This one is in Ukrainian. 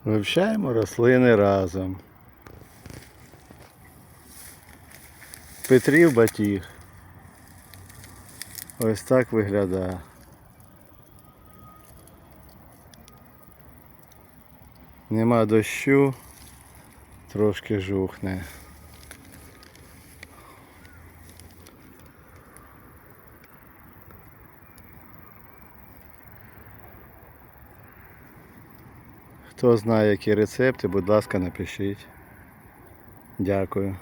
Вивчаємо рослини разом. Петрів батіг. Ось так виглядає. Нема дощу, трошки жухне. Хто знає, які рецепти, будь ласка, напишіть. Дякую.